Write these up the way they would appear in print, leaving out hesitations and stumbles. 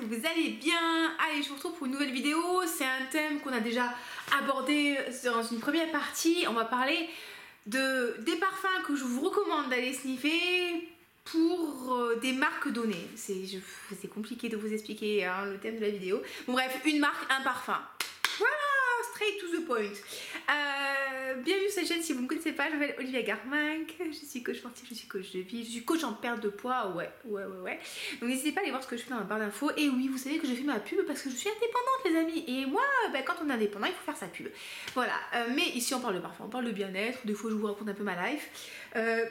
que vous allez bien. Allez, je vous retrouve pour une nouvelle vidéo. C'est un thème qu'on a déjà abordé dans une première partie. On va parler des parfums que je vous recommande d'aller sniffer pour des marques données. C'est compliqué de vous expliquer hein, le thème de la vidéo. Bon bref, une marque, un parfum. Voilà, straight to the point. Bienvenue sur cette chaîne si vous ne me connaissez pas, je m'appelle Olivia Garminck, je suis coach sportif, je suis coach de vie, je suis coach en perte de poids, ouais. Donc n'hésitez pas à aller voir ce que je fais dans ma barre d'infos. Et oui, vous savez que je fais ma pub parce que je suis indépendante les amis. Et moi, quand on est indépendant, il faut faire sa pub. Voilà, mais ici on parle de parfum, on parle de bien-être, des fois je vous raconte un peu ma life.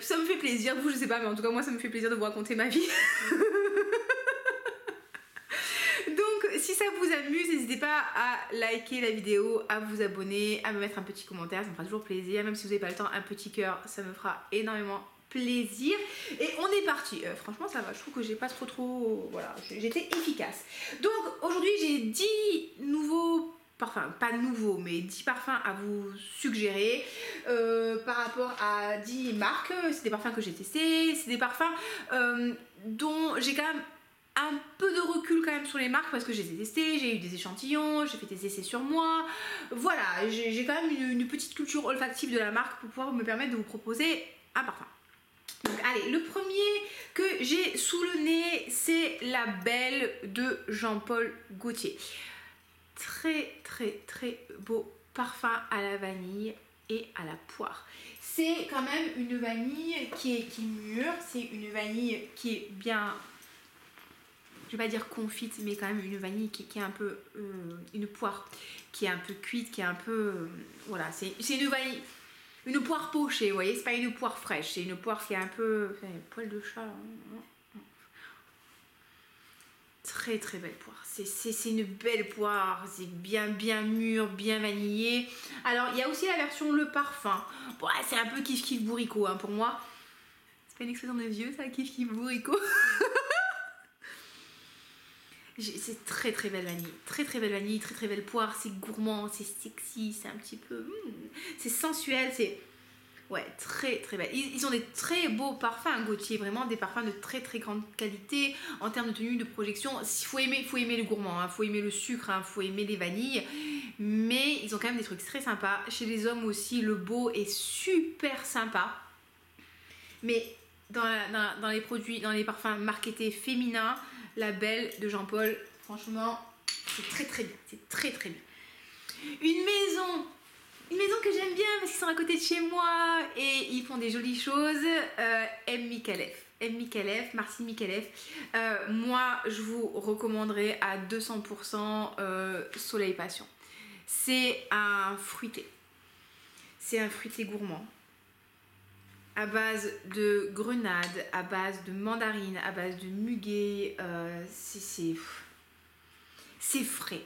Ça me fait plaisir, vous je sais pas, mais en tout cas moi ça me fait plaisir de vous raconter ma vie. Si ça vous amuse, n'hésitez pas à liker la vidéo, à vous abonner, à me mettre un petit commentaire, ça me fera toujours plaisir. Même si vous n'avez pas le temps, un petit cœur, ça me fera énormément plaisir. Et on est parti. Franchement, ça va, je trouve que j'ai pas trop... Voilà, j'étais efficace. Donc aujourd'hui, j'ai 10 nouveaux parfums, pas nouveaux, mais 10 parfums à vous suggérer par rapport à 10 marques. C'est des parfums que j'ai testés, c'est des parfums dont j'ai quand même un peu de recul quand même sur les marques parce que je les ai testés, j'ai eu des échantillons, j'ai fait des essais sur moi. Voilà, j'ai quand même une petite culture olfactive de la marque pour pouvoir me permettre de vous proposer un parfum. Donc allez, le premier que j'ai sous le nez, c'est la Belle de Jean-Paul Gaultier. Très beau parfum à la vanille et à la poire. C'est quand même une vanille qui est mûre, c'est une vanille qui est bien... Je vais pas dire confite, mais quand même une vanille qui est un peu une poire qui est un peu cuite, qui est un peu voilà, c'est une vanille, une poire pochée, vous voyez, c'est pas une poire fraîche, c'est une poire qui est un peu poil de chat. Très belle poire, c'est une belle poire, c'est bien mûr, bien vanillé. Alors il y a aussi la version le parfum. Bon, c'est un peu kiff bourricot hein, pour moi. C'est pas une expression de vieux ça, kiff bourricot. C'est très belle vanille, très belle vanille, très belle poire, c'est gourmand, c'est sexy, c'est un petit peu... c'est sensuel, c'est... Ouais, très belle. Ils ont des très beaux parfums, Gaultier, vraiment des parfums de très grande qualité en termes de tenue, de projection. Il faut aimer le gourmand, hein, faut aimer le sucre, hein, faut aimer les vanilles, mais ils ont quand même des trucs très sympas. Chez les hommes aussi, le beau est super sympa, mais dans les produits, dans les parfums marketés féminins, la Belle de Jean-Paul, franchement, c'est très bien, c'est très bien. Une maison que j'aime bien parce qu'ils sont à côté de chez moi et ils font des jolies choses, M. Micallef, Marcin Micallef. Moi, je vous recommanderais à 200% Soleil Passion. C'est un fruité gourmand. À base de grenade, à base de mandarine, à base de muguet, c'est frais,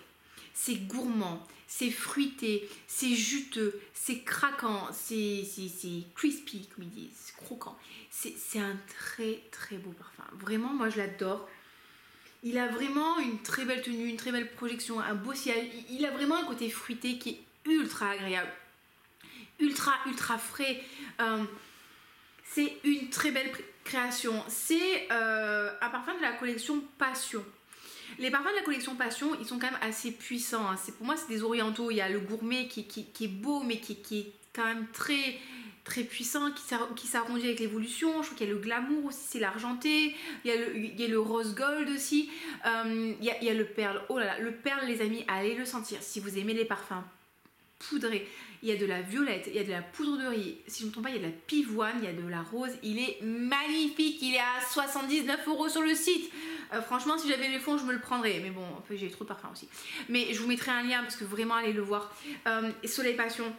c'est gourmand, c'est fruité, c'est juteux, c'est craquant, c'est crispy comme ils disent, croquant. C'est un très beau parfum. Vraiment, moi je l'adore. Il a vraiment une très belle tenue, une très belle projection, un beau sillage. Il a vraiment un côté fruité qui est ultra agréable, ultra frais. C'est une très belle création. C'est un parfum de la collection Passion. Les parfums de la collection Passion, ils sont quand même assez puissants. Hein. Pour moi, c'est des orientaux. Il y a le gourmet qui est beau, mais qui est quand même très puissant, qui s'arrondit avec l'évolution. Je trouve qu'il y a le glamour aussi, c'est l'argenté. Il y a le rose gold aussi. Il y a le perle. Oh là là, le perle, les amis, allez le sentir. Si vous aimez les parfums poudré, il y a de la violette, il y a de la poudre de riz, si je ne me trompe pas il y a de la pivoine, il y a de la rose, il est magnifique, il est à 79 € sur le site. Franchement si j'avais les fonds je me le prendrais, mais bon j'ai trop de parfums aussi, mais je vous mettrai un lien parce que vraiment allez le voir. Soleil Passion,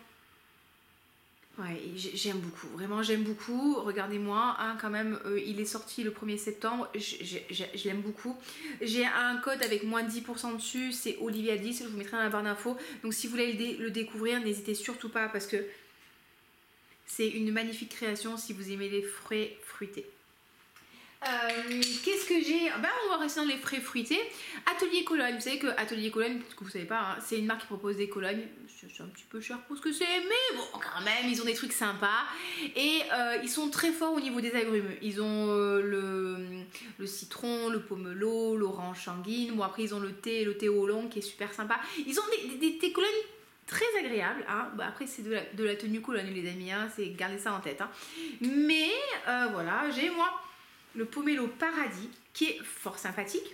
ouais, j'aime beaucoup, vraiment j'aime beaucoup. Regardez-moi, hein, quand même, il est sorti le 1er septembre, je l'aime beaucoup. J'ai un code avec moins de 10% dessus, c'est Olivia10, je vous mettrai dans la barre d'infos. Donc si vous voulez le découvrir, n'hésitez surtout pas parce que c'est une magnifique création si vous aimez les frais fruités. Qu'est-ce que j'ai? Ben, on va rester dans les frais fruités. Atelier Cologne, vous savez que Atelier Cologne, peut-être que vous savez pas, hein, c'est une marque qui propose des colognes. C'est un petit peu cher pour ce que c'est, mais bon, quand même, ils ont des trucs sympas. Et ils sont très forts au niveau des agrumes. Ils ont le citron, le pomelo, l'orange sanguine. Bon, après, ils ont le thé au long qui est super sympa. Ils ont des colognes très agréables. Hein. Bah, après, c'est de la tenue Cologne, les amis. Hein, c'est gardez ça en tête. Hein. Mais voilà, j'ai moi le pomelo paradis qui est fort sympathique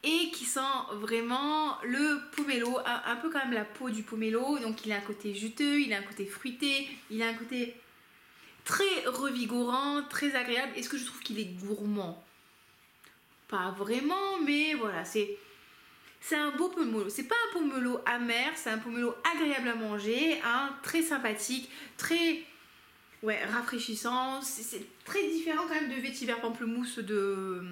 et qui sent vraiment le pomelo, un peu quand même la peau du pomelo. Donc il a un côté juteux, il a un côté fruité, il a un côté très revigorant, très agréable. Est-ce que je trouve qu'il est gourmand? Pas vraiment, mais voilà, c'est un beau pomelo. C'est pas un pomelo amer, c'est un pomelo agréable à manger, hein, très sympathique, très rafraîchissant. C'est très différent quand même de vétiver pamplemousse de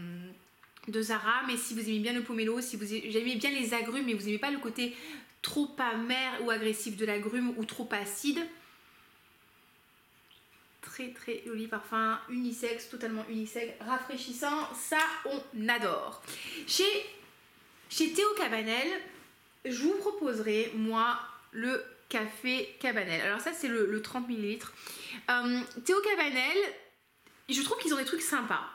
Zara, mais si vous aimez bien le pomelo, si vous aimez bien les agrumes, mais vous n'aimez pas le côté trop amer ou agressif de l'agrume ou trop acide, très très joli parfum, unisexe, totalement unisexe, rafraîchissant, ça on adore. Chez Théo Cabanel, je vous proposerai moi le café Cabanel. Alors ça c'est le 30 ml. Théo Cabanel, je trouve qu'ils ont des trucs sympas.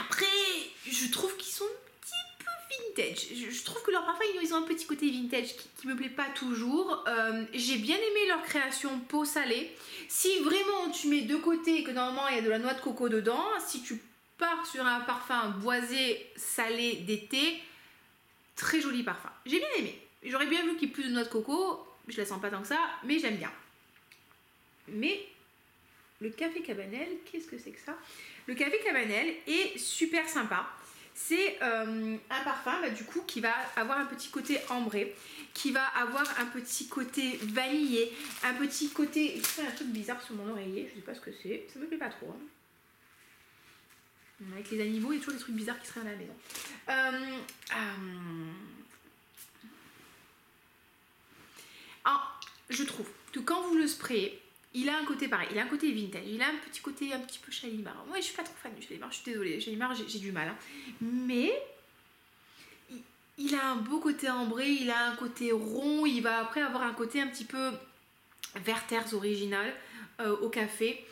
Après, je trouve qu'ils sont un petit peu vintage. Je trouve que leurs parfums, ils ont un petit côté vintage qui me plaît pas toujours. J'ai bien aimé leur création peau salée. Si vraiment tu mets de côté, que normalement il y a de la noix de coco dedans, si tu pars sur un parfum boisé salé d'été, très joli parfum. J'ai bien aimé. J'aurais bien voulu qu'il y ait plus de noix de coco. Je la sens pas tant que ça, mais j'aime bien. Mais le café Cabanel, qu'est-ce que c'est que ça? Le café Cabanel est super sympa. C'est un parfum du coup qui va avoir un petit côté ambré, qui va avoir un petit côté vanillé, un petit côté... Il fait un truc bizarre sur mon oreiller, je sais pas ce que c'est, ça me plaît pas trop. Hein. Avec les animaux, il y a toujours des trucs bizarres qui se réveillent à la maison. Alors, je trouve que quand vous le sprayez, il a un côté pareil, il a un côté vintage, il a un petit côté un petit peu Shalimar. Moi je suis pas trop fan du Shalimar, je suis désolée, Shalimar j'ai du mal. Hein. Mais il a un beau côté ambré, il a un côté rond, il va après avoir un côté un petit peu Werther's original au café,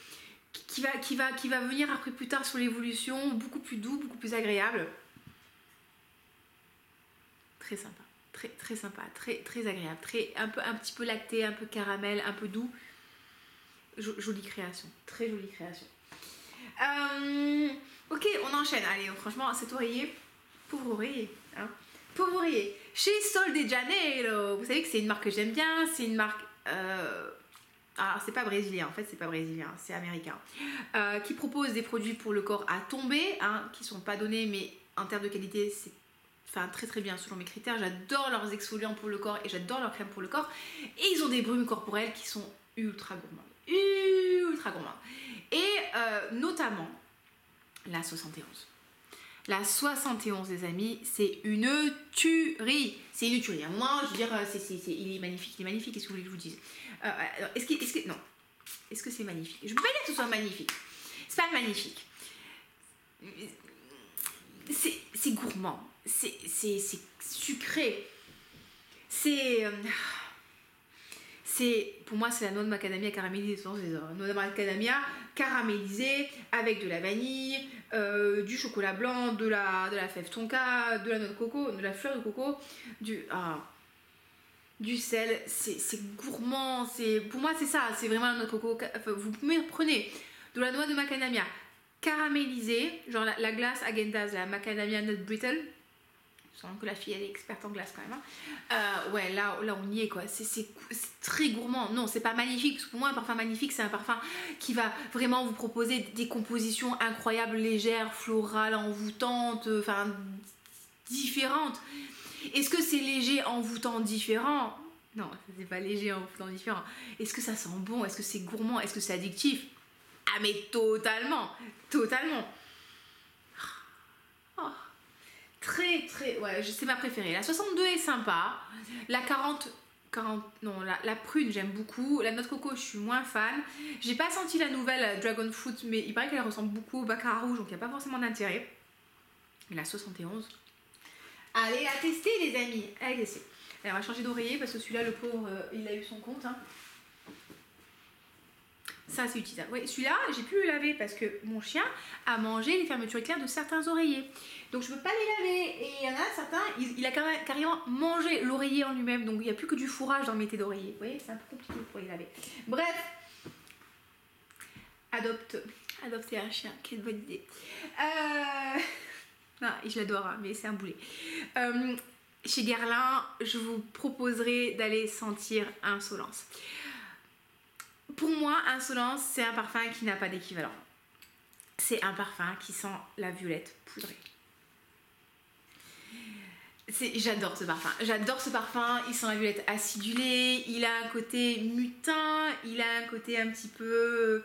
qui va venir après plus tard sur l'évolution, beaucoup plus doux, beaucoup plus agréable. Très sympa, très sympa, très agréable, un petit peu lacté, un peu caramel, un peu doux. Jolie création, très jolie création. Ok, on enchaîne. Allez, franchement, cet oreiller, pauvre oreiller. Hein. Pauvre oreiller. Chez Sol de Janeiro, vous savez que c'est une marque que j'aime bien. C'est une marque. Alors, c'est pas brésilien, en fait, c'est pas brésilien, c'est américain. Qui propose des produits pour le corps à tomber, hein, qui sont pas donnés, mais en termes de qualité, c'est. Enfin, très très bien selon mes critères. J'adore leurs exfoliants pour le corps et j'adore leurs crèmes pour le corps. Et ils ont des brumes corporelles qui sont ultra gourmandes. Ultra gourmand. Et notamment la 71. La 71, les amis, c'est une tuerie. C'est une tuerie. Moi, je veux dire, il est magnifique. Qu'est-ce que vous voulez que je vous dise? Non. Est-ce que c'est magnifique? Je peux pas dire que ce soit magnifique. C'est pas magnifique. C'est gourmand. C'est sucré. Pour moi, c'est la noix de macadamia caramélisée. Noix de macadamia caramélisée avec de la vanille, du chocolat blanc, de la fève tonka, de la noix de coco, de la fleur de coco, du sel. C'est gourmand. Pour moi, c'est ça. C'est vraiment la noix de coco. Vous prenez de la noix de macadamia caramélisée, genre la glace Häagen-Dazs, la macadamia nut brittle. Je sens que la fille elle est experte en glace quand même. Hein. Ouais, là on y est quoi. C'est très gourmand. Non, c'est pas magnifique. Parce que pour moi, un parfum magnifique, c'est un parfum qui va vraiment vous proposer des compositions incroyables, légères, florales, envoûtantes, enfin différentes. Est-ce que c'est léger, envoûtant, différent? Non, c'est pas léger, envoûtant, différent. Est-ce que ça sent bon? Est-ce que c'est gourmand? Est-ce que c'est addictif? Ah mais totalement. Oh. Très, ouais, c'est ma préférée. La 62 est sympa. La 40, non, la prune, j'aime beaucoup. La noix de coco, je suis moins fan. J'ai pas senti la nouvelle Dragon Fruit, mais il paraît qu'elle ressemble beaucoup au baccarat rouge, donc il n'y a pas forcément d'intérêt. Mais la 71. Allez, à tester, les amis. Allez, tester. Alors, on va changer d'oreiller parce que celui-là, le pauvre, il a eu son compte. Hein. Ça, c'est utilisable. Oui, celui-là, j'ai pu le laver parce que mon chien a mangé les fermetures éclairs de certains oreillers. Donc, je ne peux pas les laver. Et il y en a certains, il a carrément mangé l'oreiller en lui-même. Donc, il n'y a plus que du fourrage dans le métier d'oreiller. Vous voyez, c'est un peu compliqué pour les laver. Bref, adopter un chien. Quelle bonne idée. Non, je l'adore, hein, mais c'est un boulet. Chez Guerlain, je vous proposerai d'aller sentir Insolence. Pour moi, Insolence, c'est un parfum qui n'a pas d'équivalent. C'est un parfum qui sent la violette poudrée. J'adore ce parfum. J'adore ce parfum. Il sent la violette acidulée. Il a un côté mutin. Il a un côté un petit peu...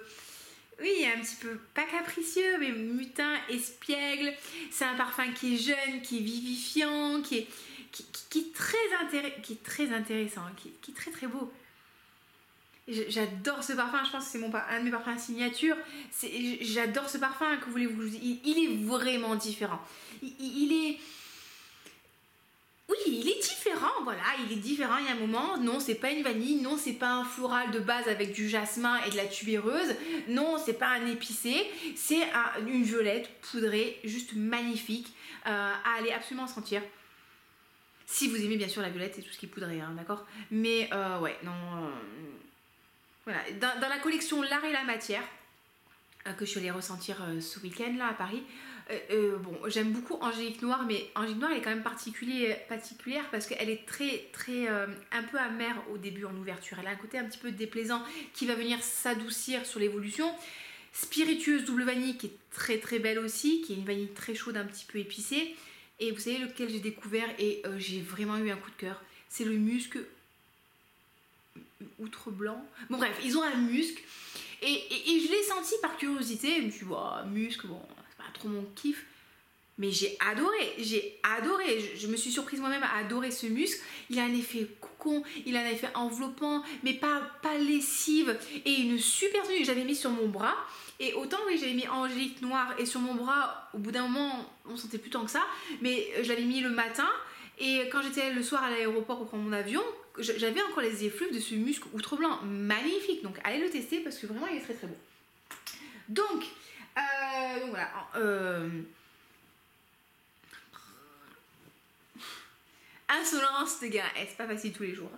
Oui, un petit peu, pas capricieux, mais mutin, espiègle. C'est un parfum qui est jeune, qui est vivifiant, qui est très intéressant, qui est très très beau. J'adore ce parfum, je pense que c'est un de mes parfums signature. J'adore ce parfum, que voulez-vous que je vous dise. Il est vraiment différent. Il est différent, voilà, il est différent. Il y a un moment, non, c'est pas une vanille, non, c'est pas un floral de base avec du jasmin et de la tubéreuse, non, c'est pas un épicé, c'est une violette poudrée, juste magnifique, à aller absolument sentir. Si vous aimez bien sûr la violette et tout ce qui est poudré, hein, d'accord. Mais ouais, non. Voilà, dans la collection L'Art et la Matière, que je suis allée ressentir ce week-end là à Paris, bon, j'aime beaucoup Angélique Noire, mais Angélique Noire elle est quand même particulière parce qu'elle est très un peu amère au début en ouverture. Elle a un côté un petit peu déplaisant qui va venir s'adoucir sur l'évolution. Spiritueuse double vanille qui est très très belle aussi, qui est une vanille très chaude, un petit peu épicée. Et vous savez lequel j'ai découvert et j'ai vraiment eu un coup de cœur, c'est le musc outre blanc. Bon bref, ils ont un musc et je l'ai senti par curiosité. Je me suis dit, oh, musc, bon, c'est pas trop mon kiff. Mais j'ai adoré. Je me suis surprise moi-même à adorer ce musc. Il a un effet cocon, il a un effet enveloppant, mais pas lessive. Et une super tenue que j'avais mis sur mon bras. Et autant, oui, j'avais mis Angélique Noire et sur mon bras, au bout d'un moment, on sentait plus tant que ça. Mais je l'avais mis le matin. Et quand j'étais le soir à l'aéroport pour prendre mon avion, j'avais encore les effluves de ce musc outre blanc. Magnifique. Donc, allez le tester parce que vraiment, il est très très beau. Donc voilà. Insolence de gars, c'est pas facile tous les jours.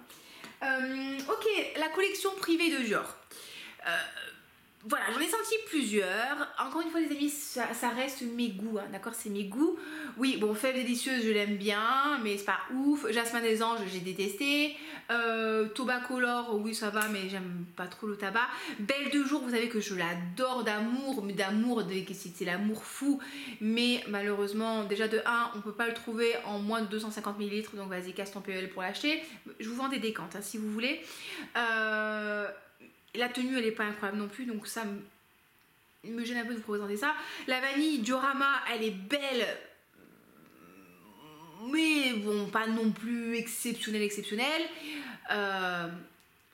Ok, la collection privée de Dior. Voilà, j'en ai senti plusieurs. Encore une fois, les amis, ça reste mes goûts, hein, d'accord, c'est mes goûts. Oui, bon, Fève délicieuse, je l'aime bien, mais c'est pas ouf. Jasmin des anges, j'ai détesté. Tobacco Color, oui, ça va, mais j'aime pas trop le tabac. Belle de jour, vous savez que je l'adore d'amour, c'est l'amour fou. Mais malheureusement, déjà de 1, on peut pas le trouver en moins de 250 ml, donc vas-y, casse ton PEL pour l'acheter. Je vous vends des décantes, hein, si vous voulez. La tenue elle est pas incroyable non plus, donc ça me gêne un peu de vous présenter ça. La vanille Diorama elle est belle, mais bon pas non plus exceptionnelle.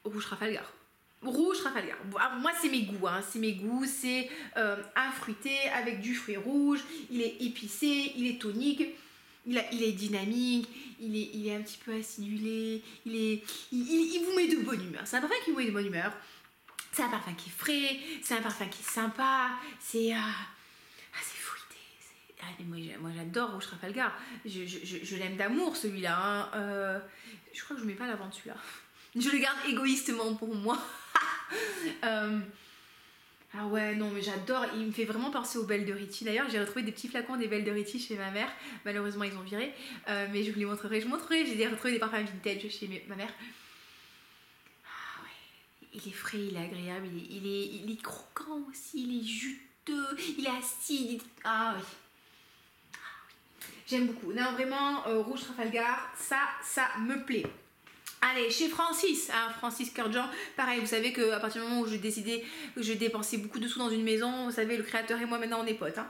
Rouge Trafalgar. Moi c'est mes goûts, hein. C'est un fruité avec du fruit rouge, il est épicé, il est tonique. Il est dynamique, il est un petit peu acidulé, il vous met de bonne humeur. C'est un parfum qui vous met de bonne humeur. C'est un parfum qui est frais, c'est un parfum qui est sympa, c'est fruité. Moi j'adore Rouge Trafalgar, je l'aime d'amour celui-là. Hein. Je crois que je ne mets pas l'avant de celui-là. Je le garde égoïstement pour moi. Ah ouais, non, mais j'adore. Il me fait vraiment penser aux Belles de Ricci. D'ailleurs, j'ai retrouvé des petits flacons des Belles de Ricci chez ma mère. Malheureusement, ils ont viré. Mais je vous les montrerai. J'ai retrouvé des parfums vintage chez ma mère. Ah ouais, il est frais, il est agréable, il est croquant aussi, il est juteux, il est acide. Ah oui. J'aime beaucoup. Non, vraiment, Rouge Trafalgar, ça me plaît. Allez, chez Francis, hein, Francis Kurkdjian, pareil, vous savez qu'à partir du moment où j'ai décidé que je dépensais beaucoup de sous dans une maison, vous savez, le créateur et moi maintenant on est potes. Hein.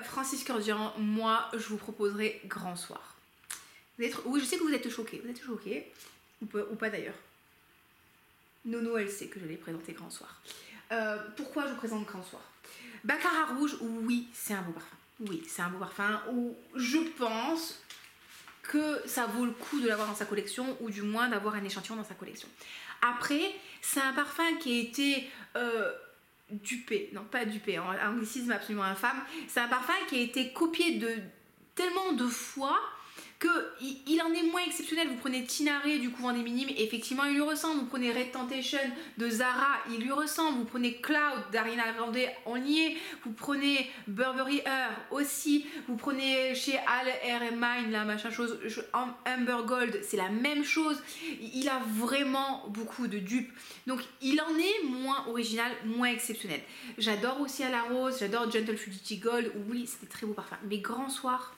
Francis Kurkdjian, moi je vous proposerai Grand Soir. Oui, je sais que vous êtes choqués, ou pas d'ailleurs. Nono, elle sait que je l'ai présenté Grand Soir. Pourquoi je vous présente Grand Soir? Baccarat rouge, oui, c'est un beau parfum. Oui, c'est un beau parfum où je pense que ça vaut le coup de l'avoir dans sa collection ou du moins d'avoir un échantillon dans sa collection. Après, c'est un parfum qui a été dupé, non pas dupé, un anglicisme absolument infâme, c'est un parfum qui a été copié de tellement de fois qu'il en est moins exceptionnel. Vous prenez Tinare du couvent des Minimes, effectivement il lui ressemble. Vous prenez Red Temptation de Zara, il lui ressemble. Vous prenez Cloud d'Ariana Grande, on y est. Vous prenez Burberry Her aussi. Vous prenez chez Al R Mine, là machin chose, Amber Gold, c'est la même chose. Il a vraiment beaucoup de dupes. Donc il en est moins original, moins exceptionnel. J'adore aussi à la rose, j'adore Gentle Fluidity Gold. Oui, c'est des très beaux parfums. Mais Grand Soir,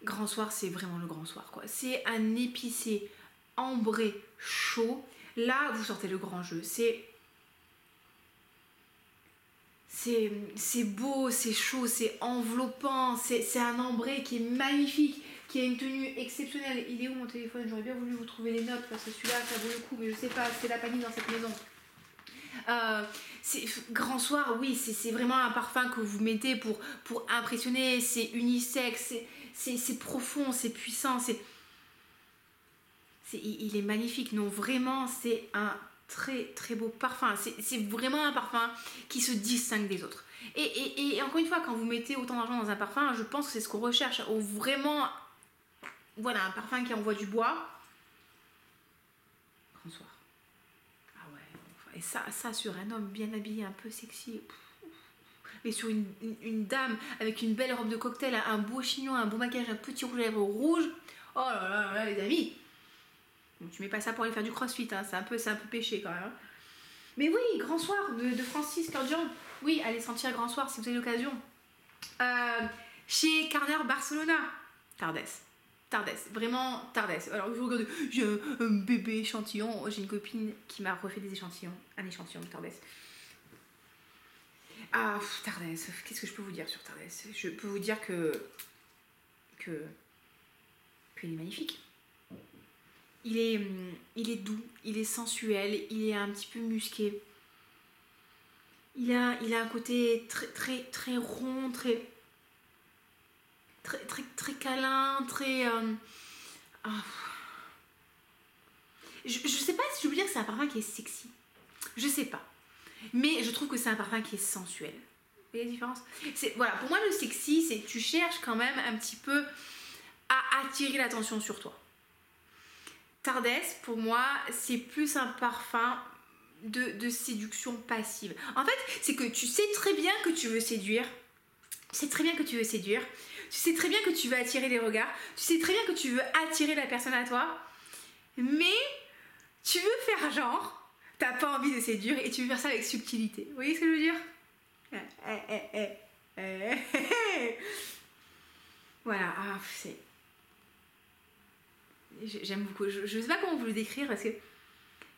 Grand Soir, c'est vraiment le Grand Soir, quoi. C'est un épicé ambré chaud. Là, vous sortez le grand jeu. C'est beau, c'est chaud, c'est enveloppant. C'est un ambré qui est magnifique, qui a une tenue exceptionnelle. Il est où mon téléphone? J'aurais bien voulu vous trouver les notes parce que celui-là, ça vaut le coup, mais je sais pas, c'est la panique dans cette maison. Grand Soir, oui, c'est vraiment un parfum que vous mettez pour impressionner. C'est unisexe, c'est profond, c'est puissant, il est magnifique. Non, vraiment, c'est un très très beau parfum. C'est vraiment un parfum qui se distingue des autres. Et encore une fois, quand vous mettez autant d'argent dans un parfum, je pense que c'est ce qu'on recherche. Vraiment, voilà, un parfum qui envoie du bois. Grand Soir. Et ça sur un homme bien habillé, un peu sexy, mais sur une dame avec une belle robe de cocktail, un beau chignon, un beau maquillage, un petit rouge à lèvres rouge. Oh là là, les amis. Bon, tu mets pas ça pour aller faire du crossfit, hein, c'est un peu péché quand même. Mais oui, Grand Soir de Francis Kurkdjian. Oui, allez sentir Grand Soir si vous avez l'occasion. Chez Carner Barcelona. Tardes, vraiment Tardes. Alors vous regardez, j'ai un bébé échantillon. J'ai une copine qui m'a refait des échantillons. Un échantillon de Tardes. Ah, Tardes, qu'est-ce que je peux vous dire sur Tardes? Je peux vous dire qu'il est magnifique. Il est doux, il est sensuel, il est un petit peu musqué. Il a un côté très, très, très rond, très câlin, très... Je sais pas si je veux dire que c'est un parfum qui est sexy. Je sais pas. Mais je trouve que c'est un parfum qui est sensuel. Vous voyez la différence? Voilà, pour moi, le sexy, c'est tu cherches quand même un petit peu à attirer l'attention sur toi. Tardes, pour moi, c'est plus un parfum de séduction passive. En fait, c'est que tu sais très bien que tu veux séduire. Tu sais très bien que tu veux séduire. Tu sais très bien que tu veux attirer les regards. Tu sais très bien que tu veux attirer la personne à toi. Mais tu veux faire genre, t'as pas envie de séduire et tu veux faire ça avec subtilité. Vous voyez ce que je veux dire? Voilà, c'est... J'aime beaucoup. Je sais pas comment vous le décrire parce que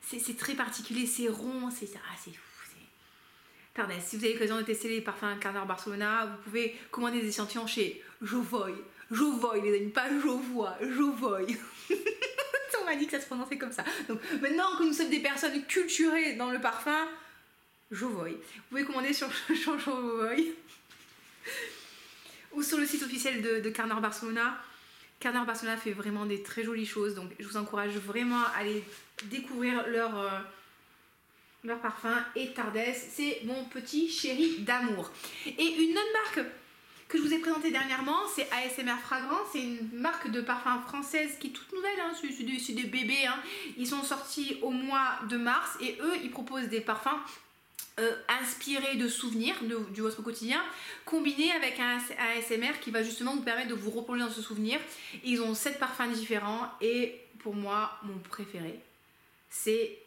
c'est très particulier, c'est rond, c'est fou. Tardes, si vous avez l'occasion de tester les parfums Carner Barcelona, vous pouvez commander des échantillons chez Jovoy, les amis, pas Jovoy, Jovoy. On m'a dit que ça se prononçait comme ça. Donc maintenant que nous sommes des personnes culturées dans le parfum, Jovoy. Vous pouvez commander sur Jovoy ou sur le site officiel de Carner Barcelona. Carner Barcelona fait vraiment des très jolies choses, donc je vous encourage vraiment à aller découvrir leur parfum. Et Tardes, c'est mon petit chéri d'amour. Et une autre marque que je vous ai présentée dernièrement, c'est ASMR Fragrance. C'est une marque de parfum française qui est toute nouvelle, hein. C'est des bébés, hein. Ils sont sortis au mois de mars et eux, ils proposent des parfums inspiré de souvenirs de votre quotidien, combiné avec un ASMR qui va justement vous permettre de vous replonger dans ce souvenir. Ils ont 7 parfums différents et pour moi, mon préféré, c'est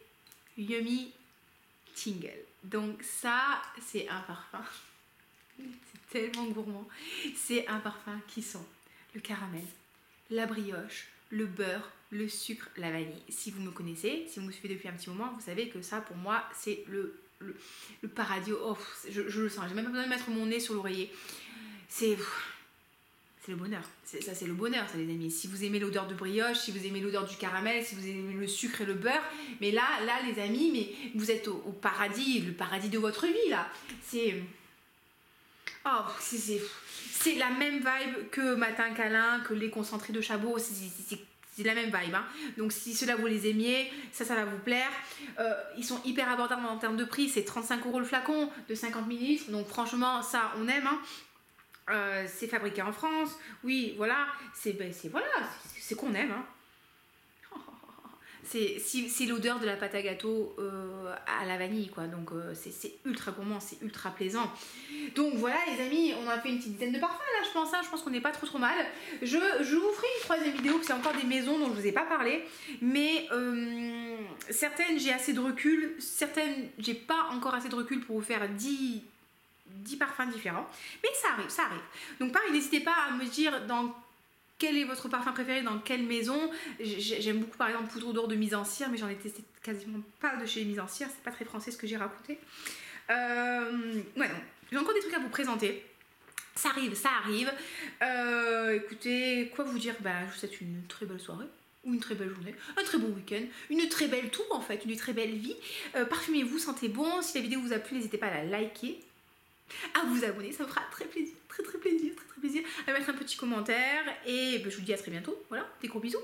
Yummy Tingle. Donc ça, c'est un parfum, c'est tellement gourmand. C'est un parfum qui sent le caramel, la brioche, le beurre, le sucre, la vanille. Si vous me connaissez, si vous me suivez depuis un petit moment, vous savez que ça, pour moi, c'est le paradis. Oh, je le sens, j'ai même pas besoin de mettre mon nez sur l'oreiller. C'est le bonheur. Ça, c'est le bonheur, ça, les amis. Si vous aimez l'odeur de brioche, si vous aimez l'odeur du caramel, si vous aimez le sucre et le beurre, mais là, les amis, mais vous êtes au paradis, le paradis de votre vie, là. C'est... Oh, c'est la même vibe que Matin Câlin, que les concentrés de Chabot, c'est la même vibe. Hein. Donc si ceux-là vous les aimiez, ça va vous plaire. Ils sont hyper abordables en termes de prix, c'est 35 € le flacon de 50 ml. Donc franchement, ça on aime. Hein. C'est fabriqué en France. Oui, voilà, c'est qu'on aime. Hein. C'est l'odeur de la pâte à gâteau à la vanille, quoi. Donc c'est ultra gourmand, c'est ultra plaisant. Donc voilà, les amis, on a fait une petite dizaine de parfums là, je pense. Hein, je pense qu'on n'est pas trop mal. Je vous ferai une troisième vidéo, c'est encore des maisons dont je vous ai pas parlé. Mais certaines, j'ai assez de recul. Certaines, j'ai pas encore assez de recul pour vous faire 10 parfums différents. Mais ça arrive, ça arrive. Donc pareil, n'hésitez pas à me dire dans quel est votre parfum préféré, dans quelle maison. J'aime beaucoup par exemple Poudre d'Or de Mise en Cire, mais j'en ai testé quasiment pas de chez Mise en Cire, c'est pas très français ce que j'ai raconté. Ouais, non, j'ai encore des trucs à vous présenter. Ça arrive, ça arrive. Écoutez, quoi vous dire, je vous souhaite une très belle soirée, ou une très belle journée, un très bon week-end, une très belle tour en fait, une très belle vie. Parfumez-vous, sentez bon. Si la vidéo vous a plu, n'hésitez pas à la liker, à vous abonner, ça me fera très plaisir, très plaisir, à mettre un petit commentaire et je vous dis à très bientôt, voilà, des gros bisous.